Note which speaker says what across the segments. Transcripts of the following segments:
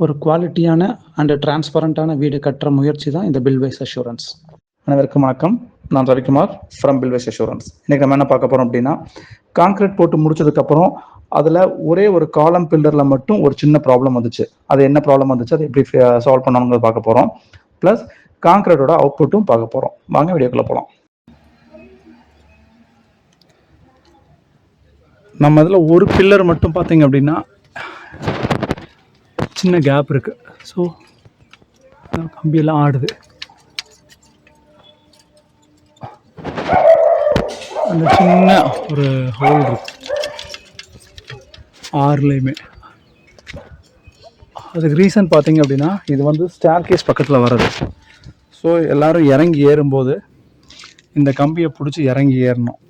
Speaker 1: ஒரு குவாலிட்டியான அண்ட் டிரான்ஸ்பரண்டான வீடு கட்டுற முயற்சி தான் இந்த பில்வைஸ் அஷூரன்ஸ். அனைவருக்கும் வணக்கம். நான் ரவிக்குமார் ஃப்ரம் பில்வைஸ் அஷூரன்ஸ். இன்றைக்கி நம்ம என்ன பார்க்க போகிறோம் அப்படின்னா, கான்கிரீட் போட்டு முடிச்சதுக்கப்புறம் அதில் ஒரே ஒரு காலம் பில்லரில் மட்டும் ஒரு சின்ன ப்ராப்ளம் வந்துச்சு. அது என்ன ப்ராப்ளம் வந்துச்சு, அதை எப்படி சால்வ் பண்ணணுங்கிறத பார்க்க போகிறோம். ப்ளஸ் கான்கிரீட்டோட அவுட்புட்டும் பார்க்க போகிறோம். வாங்க வீடியோக்குள்ளே போகலாம். நம்ம இதில் ஒரு பில்லர் மட்டும் பார்த்தீங்க அப்படின்னா சின்ன கேப் இருக்குது. ஸோ கம்பியெல்லாம் ஆடுது. அந்த சின்ன ஒரு ஹோல் இருக்கு ஆறுலையுமே. அதுக்கு ரீசன் பார்த்தீங்க அப்படின்னா, இது வந்து ஸ்டேர் கேஸ் பக்கத்தில் வர்றது. ஸோ எல்லோரும் இறங்கி ஏறும்போது இந்த கம்பியை பிடிச்சி இறங்கி ஏறணும்.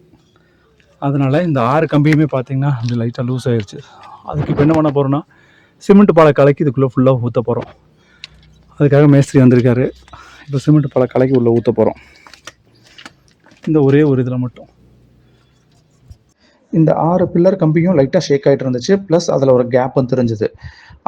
Speaker 1: அதனால் இந்த 6 கம்பியுமே பார்த்திங்கன்னா அப்படி லைட்டாக லூஸ் ஆகிடுச்சு. அதுக்கு இப்போ என்ன பண்ண போகிறோன்னா, சிமெண்ட் பாலை கலக்கி இதுக்குள்ளே ஃபுல்லாக ஊற்ற போகிறோம். அதுக்காக மேஸ்திரி வந்திருக்காரு. இப்போ சிமெண்ட் பாலை கலக்கி உள்ளே ஊற்ற போகிறோம். இந்த ஒரே ஒரு இதில் மட்டும் இந்த 6 பில்லர் கம்பியும் லைட்டாக ஷேக் ஆகிட்டு இருந்துச்சு. ப்ளஸ் அதில் ஒரு கேப்பும் தெரிஞ்சுது.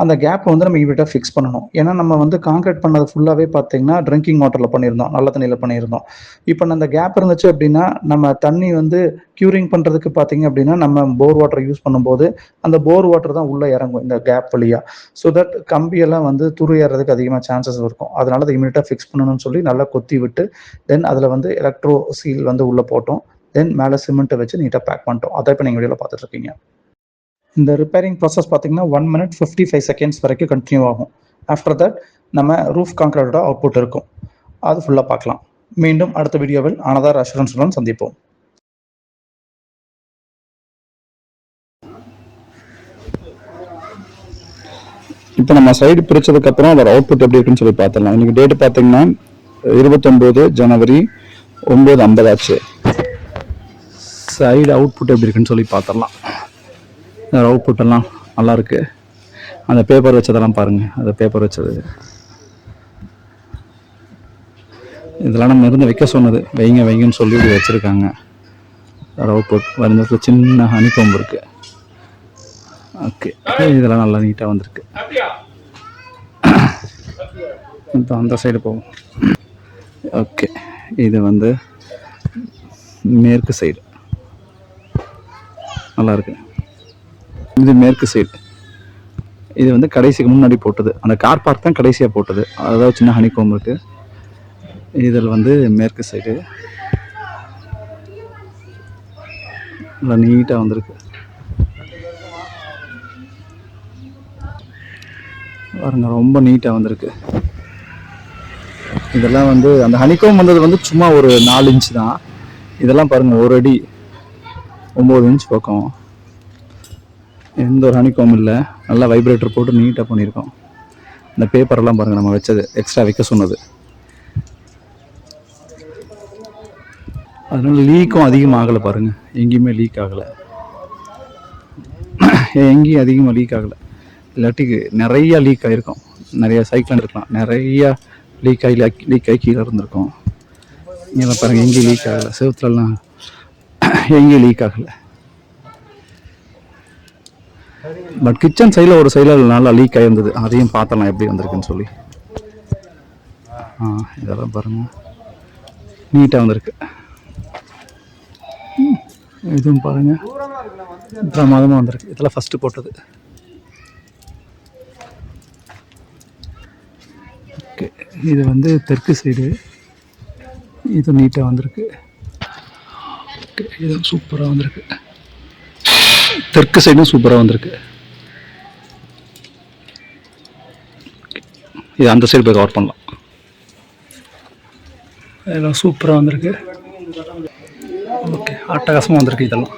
Speaker 1: அந்த கேப்பை வந்து நம்ம இமீடியட்டாக ஃபிக்ஸ் பண்ணணும். ஏன்னா நம்ம வந்து கான்கிரீட் பண்ணது ஃபுல்லாகவே பார்த்தீங்கன்னா ட்ரிங்கிங் வாட்டரில் பண்ணியிருந்தோம், நல்ல தண்ணியில் பண்ணியிருந்தோம். இப்போ அந்த கேப் இருந்துச்சு அப்படின்னா, நம்ம தண்ணி வந்து க்யூரிங் பண்ணுறதுக்கு பார்த்தீங்க அப்படின்னா, நம்ம போர் வாட்டர் யூஸ் பண்ணும்போது அந்த போர் வாட்டர் தான் உள்ளே இறங்கும் இந்த கேப் வழியாக. ஸோ தட் கம்பியெல்லாம் வந்து துரு ஏறதுக்கு அதிகமாக சான்சஸ் இருக்கும். அதனால் அதை இமீடியட்டாக ஃபிக்ஸ் பண்ணணும்னு சொல்லி நல்லா கொத்தி விட்டு, தென் அதில் வந்து எலக்ட்ரோ சீல் வந்து உள்ளே போட்டோம். தென் மேலே சிமெண்ட்டை வச்சு நீட்டாக பேக் பண்ணிட்டோம். அதை இப்போ நீங்கள் வீடியோவில் பார்த்துட்ருக்கீங்க. இந்த ரிப்பேரிங் ப்ராசஸ் பார்த்தீங்கன்னா 1 minute 55 seconds வரைக்கும் கண்டினியூ ஆகும். ஆஃப்டர் தட் நம்ம ரூஃப் கான்கிரீட்டோட அவுட்புட் இருக்கும். அது ஃபுல்லாக பார்க்கலாம். மீண்டும் அடுத்த வீடியோவில் அனதர் அஷூரன்ஸுடன் சந்திப்போம். இப்போ நம்ம சைடு பிரித்ததுக்கப்புறம் அதோட அவுட்புட் எப்படி இருக்குன்னு சொல்லி பார்த்துடலாம். இன்றைக்கி டேட்டு பார்த்தீங்கன்னா 29 January 9:50 ஆச்சு. சைடு அவுட்புட் எப்படி இருக்குன்னு சொல்லி பார்த்துடலாம். அவுட்புட்டெல்லாம் நல்லாயிருக்கு. அந்த பேப்பர் வச்சதெல்லாம் பாருங்கள். அந்த பேப்பர் வச்சது இதெல்லாம் நம்ம இருந்து வைக்க சொன்னது. வைங்கன்னு சொல்லி இப்படி வச்சுருக்காங்க. அவுட்புட் வரும்போது சின்ன ஹனிகோம்பு இருக்குது. ஓகே, இதெல்லாம் நல்லா நீட்டாக வந்திருக்கு. இப்போ அந்த சைடு போவோம். ஓகே, இது வந்து மேற்கு சைடு நல்லாயிருக்கு. இது மேற்கு சைடு. இது வந்து கடைசிக்கு முன்னாடி போட்டது. அந்த கார் பார்க் தான் கடைசியாக போட்டது. அதாவது சின்ன ஹனிகோம் இருக்குது. இதில் வந்து மேற்கு சைடு நல்லா நீட்டாக வந்திருக்கு. பாருங்க, ரொம்ப நீட்டாக வந்திருக்கு. இதெல்லாம் வந்து அந்த ஹனிகோம் வந்தது வந்து சும்மா ஒரு 4 inch தான். இதெல்லாம் பாருங்கள் 1 அடி 9 inch பக்கம். எந்த ஒரு ஹனிகோம் இல்லை. நல்லா வைப்ரேட்டர் போட்டு நீட்டாக பண்ணியிருக்கோம். இந்த பேப்பரெல்லாம் பாருங்கள், நம்ம வச்சது எக்ஸ்ட்ரா வைக்க சொன்னது. அதனால லீக்கும் அதிகமாக ஆகலை பாருங்கள். எங்கேயுமே லீக் ஆகலை. எங்கேயும் அதிகமாக லீக் ஆகலை. இல்லாட்டி நிறையா லீக் ஆகிருக்கும். நிறையா சைக்கிள் இருக்கலாம். நிறையா லீக் ஆகி கீழே இருந்திருக்கும். இங்கே பாருங்கள், எங்கேயும் லீக் ஆகலை. செவத்துலலாம் எங்கேயும் லீக் ஆகலை. பட் கிச்சன் சைடில் ஒரு சைடில் நல்லா லீக் ஆகிருந்தது. அதையும் பார்த்தலாம் எப்படி வந்திருக்குன்னு சொல்லி. இதெல்லாம் பாருங்கள், நீட்டாக வந்திருக்கு. இதுவும் பாருங்கள், பிரமாதமாக வந்திருக்கு. இதெல்லாம் ஃபஸ்ட்டு போட்டது. ஓகே, இது வந்து தெற்கு சைடு. இது நீட்டாக வந்திருக்கு. ஓகே, இது சூப்பராக வந்திருக்கு. தெற்கு சைடும் சூப்பராக வந்திருக்கு. இது அந்த சைடு போய் கவர் பண்ணலாம். இதெல்லாம் சூப்பராக வந்திருக்கு. ஓகே, அட்டகாசமாக வந்திருக்கு. இதெல்லாம்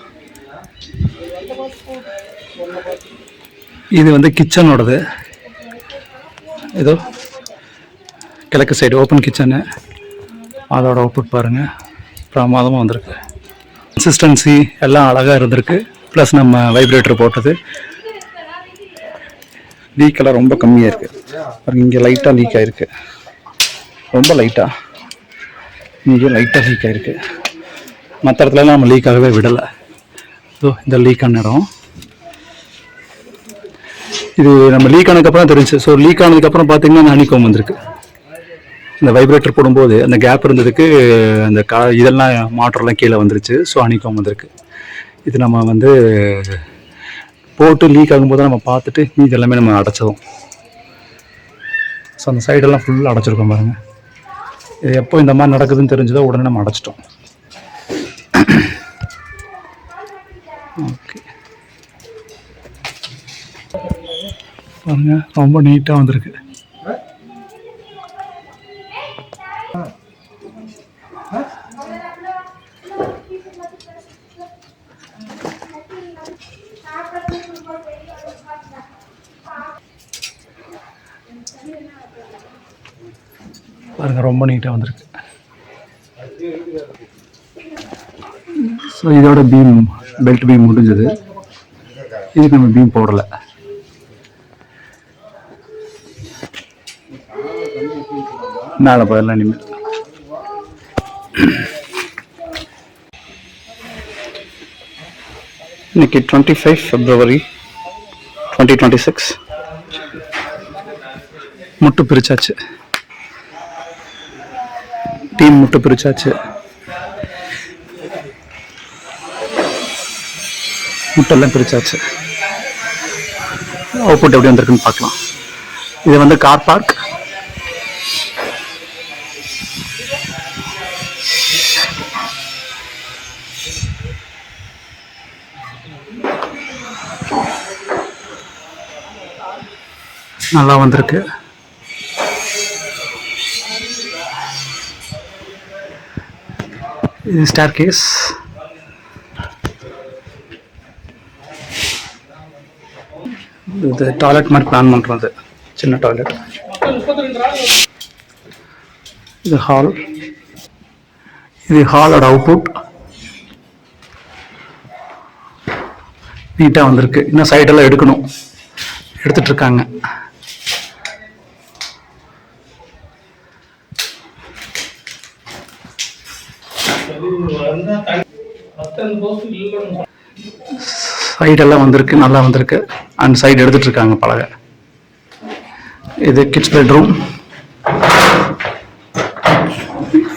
Speaker 1: இது வந்து கிச்சனோடது. ஏதோ கிழக்கு சைடு ஓப்பன் கிச்சனு. அதோட அவுட்புட் பாருங்கள், பிரமாதமாக வந்திருக்கு. கன்சிஸ்டன்சி எல்லாம் அழகாக இருந்திருக்கு. ப்ளஸ் நம்ம வைப்ரேட்டர் போட்டது. லீக்கெல்லாம் ரொம்ப கம்மியாக இருக்குது. இங்கே லைட்டாக லீக் ஆகிருக்கு. ரொம்ப லைட்டாக இங்கே லைட்டாக லீக் ஆகிருக்கு. மற்ற இடத்துலலாம் நம்ம லீக் ஆகவே விடலை. ஸோ இந்த லீக்கான இடம்
Speaker 2: இது நம்ம லீக் ஆனதுக்கப்புறம் தெரிஞ்சு. ஸோ லீக் ஆனதுக்கப்புறம் பார்த்தீங்கன்னா அந்த ஹனிகாம் வந்திருக்கு. இந்த வைப்ரேட்டர் போடும்போது அந்த கேப் இருந்ததுக்கு அந்த இதெல்லாம் மாட்டர்லாம் கீழே வந்துருச்சு. ஸோ ஹனிகாம் வந்திருக்கு. இது நம்ம வந்து போட்டு லீக் ஆகும்போது நம்ம பார்த்துட்டு மீது எல்லாமே நம்ம அடைச்சதும். ஸோ அந்த சைடெல்லாம் ஃபுல்லாக அடைச்சிருக்கோம் பாருங்கள். இது எப்போ இந்த மாதிரி நடக்குதுன்னு தெரிஞ்சதோ உடனே நம்ம அடைச்சிட்டோம். ஓகே பாருங்க, ரொம்ப நீட்டாக வந்திருக்கு. பாருங்க, ரொம்ப நீட்டாக வந்திருக்கு. ஸோ இதோட பீம், பெல்ட் பீம் முடிஞ்சது. இதுக்கு நம்ம பீம் போடலை. மேலே போயிடலாம் இனிமேல். இன்னைக்கு 25 February 2026. முட்டு பிரிச்சாச்சு. டீம் முட்டு பிரிச்சாச்சு. முட்டெல்லாம் பிரிச்சாச்சு. அவுட்புட் எப்படி வந்திருக்குன்னு பார்க்கலாம். இது வந்து கார் பார்க். நல்லா வந்திருக்கு. இது ஸ்டேர் கேஸ். இது டாய்லெட் மாதிரி பிளான் பண்ணுறது, சின்ன டாய்லெட். இது ஹால். இது ஹாலோட அவுட்புட். நீட்டாக வந்திருக்கு. இன்னும் சைடெல்லாம் எடுக்கணும், எடுத்துட்டு இருக்காங்க. சைடெல்லாம் வந்திருக்கு, நல்லா வந்திருக்கு. அண்ட் சைடு எடுத்துட்டு இருக்காங்க பலகை. இது கிட்ஸ் பெட்ரூம்.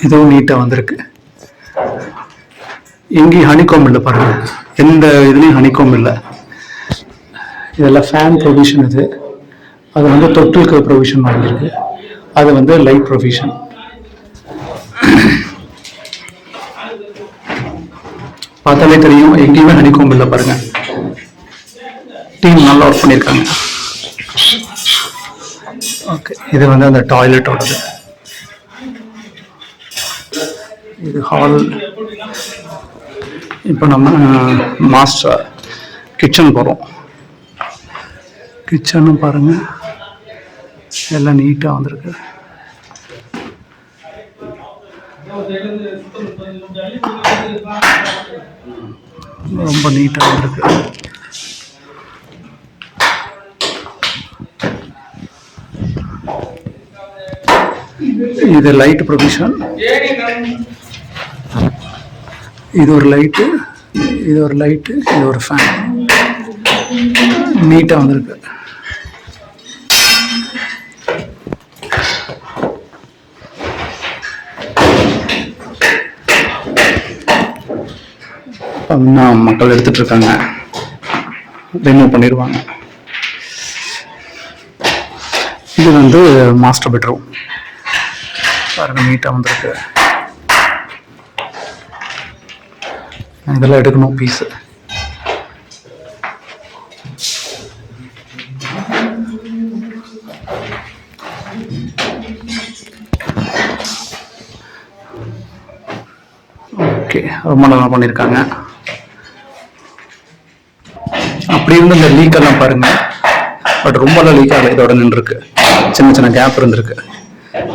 Speaker 2: இதுவும் நீட்டாக வந்திருக்கு. எங்கேயும் ஹனிகாம் இல்லை பாருங்க, எந்த இதுலேயும் ஹனிகாம் இல்லை. இதெல்லாம் ஃபேன் ப்ரொவிஷன். இது அது வந்து தொட்டிலுக்கு ப்ரொவிஷன் வாங்கியிருக்கு. அது வந்து லைட் ப்ரொவிஷன். பார்த்தாலே தெரியும், எங்கேயுமே ஹனிகாம் இல்லை பாருங்க. டீம் நல்லா ஒர்க் பண்ணியிருக்காங்க. ஓகே, இது வந்து அந்த டாய்லெட்டோடது. இது ஹால். இப்போ நம்ம மாஸ்டர் கிச்சன் போகிறோம். கிச்சனும் பாருங்க, எல்லாம் நீட்டாக வந்திருக்கு. ரொம்ப நீட்டாக வந்திருக்கு. இது லைட் ப்ரொவிஷன். இது ஒரு லைட்டு, இது ஒரு லைட்டு, இது ஒரு ஃபேன். நீட்டாக வந்திருக்கு. மக்கள் எடுத்துட்டு இருக்காங்க, ரிமூவ் பண்ணிடுவாங்க. இது வந்து மாஸ்டர் பெட்ரூம். பாருங்க, நீட்டாக வந்திருக்கு. இதெல்லாம் எடுக்கணும் பீஸு. ஓகே, ரொம்ப நல்லா பண்ணியிருக்காங்க. அப்படி இருந்து இந்த லீக் எல்லாம் பாருங்க, பட் ரொம்பலாம் லீக் ஆகலை. இதோட நின்றுருக்கு, சின்ன சின்ன கேப் இருந்திருக்கு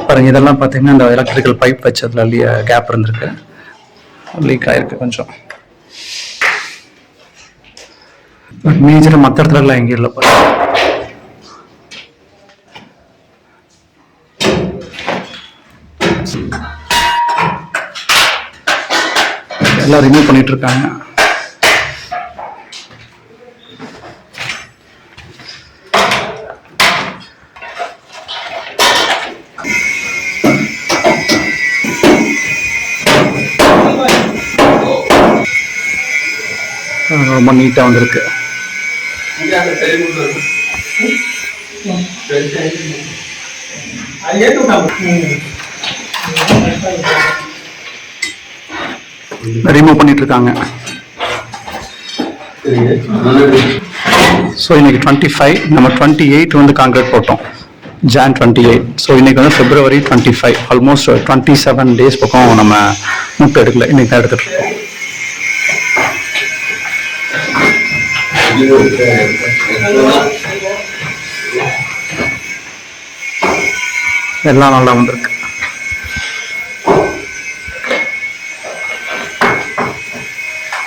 Speaker 2: பாருங்க. இதெல்லாம் பார்த்தீங்கன்னா இந்த எலக்ட்ரிக்கல் பைப் வச்சதுல கேப் இருந்திருக்கு, லீக் ஆயிருக்கு கொஞ்சம். பட் மேஜராக மற்ற இடத்துல எல்லாம் எங்கேயும் இல்லை பாருங்க. எல்லாம் ரிமூவ் பண்ணிட்டு இருக்காங்க. ரொம்ப நீட்டாக வந்திருக்கு. ரிமூவ் பண்ணிட்டு இருக்காங்க. ஸோ இன்னைக்கு 25, நம்ம 28 வந்து கான்கிரீட் போட்டோம், Jan 28. ஸோ இன்னைக்கு வந்து February 25, ஆல்மோஸ்ட் 27 days பக்கம் நம்ம முட்டை எடுக்கல, இன்னைக்கு தான் எடுத்துட்டு இருக்கோம். எல்லாம் நல்லா வந்திருக்கு.